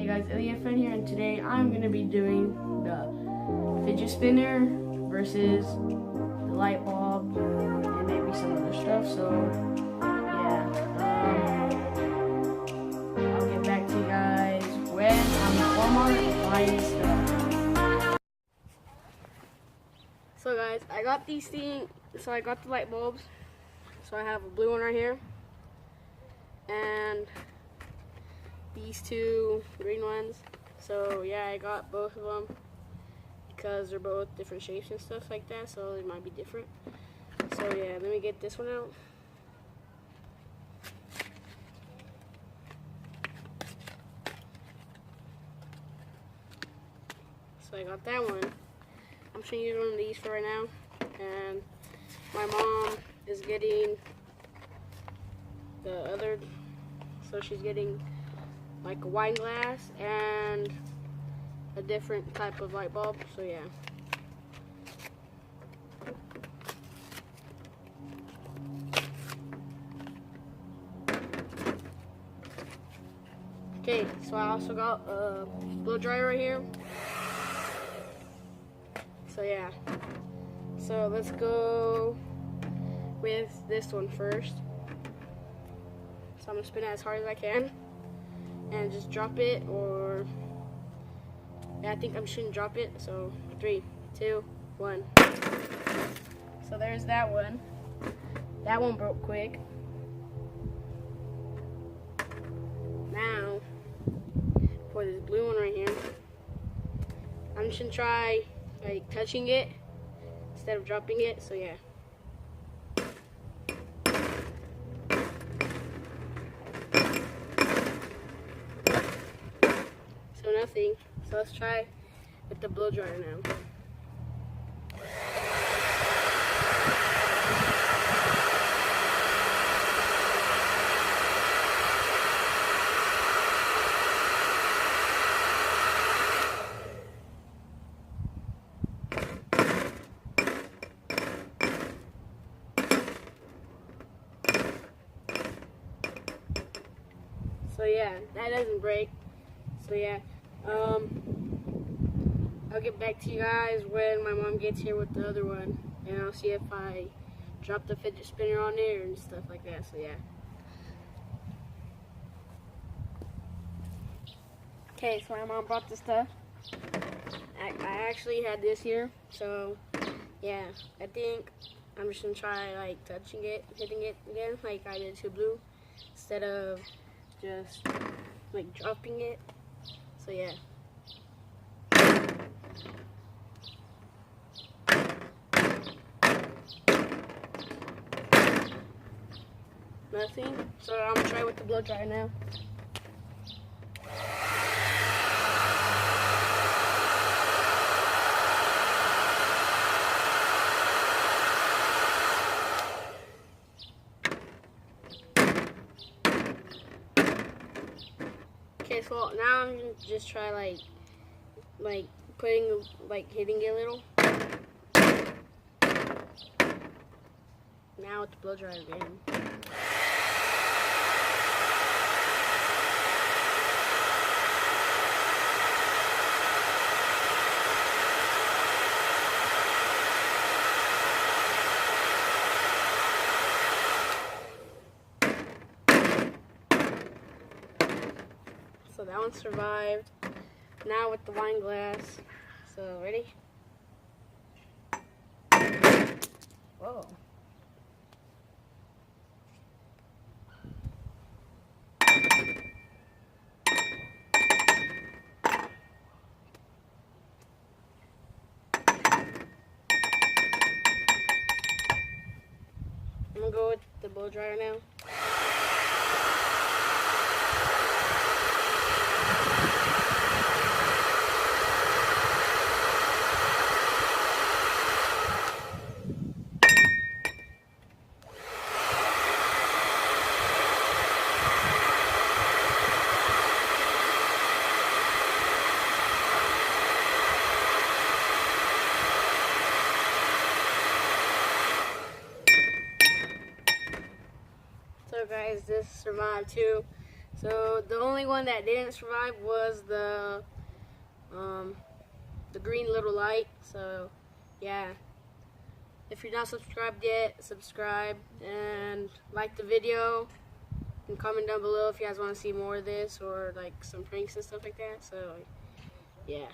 guys, Elliot Friend here, and today I'm going to be doing the fidget spinner versus the light bulb and maybe some other stuff. So yeah, I'll get back to you guys when I'm at Walmart buying stuff. So guys, I got these things. So I got the light bulbs. So I have a blue one right here and these two green ones. So yeah, I got both of them because they're both different shapes and stuff like that, so it might be different. So yeah, let me get this one out. So I got that one. I'm just gonna use one of these for right now, and my mom is getting the other, so she's getting like a wine glass and a different type of light bulb. So yeah. Okay, so I also got a blow dryer right here. So yeah. So let's go with this one first. So I'm gonna spin it as hard as I can and just drop it, or yeah, I think I shouldn't drop it. So 3, 2, 1. So there's that one. That one broke quick. Now for this blue one right here, I'm just gonna try like touching it instead of dropping it. So yeah. Nothing. So let's try with the blow dryer now. So yeah, that doesn't break. So yeah. I'll get back to you guys when my mom gets here with the other one, and I'll see if I drop the fidget spinner on there and stuff like that. So yeah. Okay, so my mom brought this stuff. I actually had this here, so yeah, I think I'm just gonna try like touching it, hitting it again like I did to blue, instead of just like dropping it. So yeah. Nothing. So I'm gonna try with the blow dryer now. Okay, so now I'm gonna just try like putting, like hitting it a little. Now with the blow dryer again. So that one survived. Now with the wine glass. So ready? Whoa. I'm gonna go with the blow dryer now. So guys, this survived too. So the only one that didn't survive was the green little light. So yeah, if you're not subscribed yet, subscribe and like the video and comment down below if you guys want to see more of this or like some pranks and stuff like that. So yeah.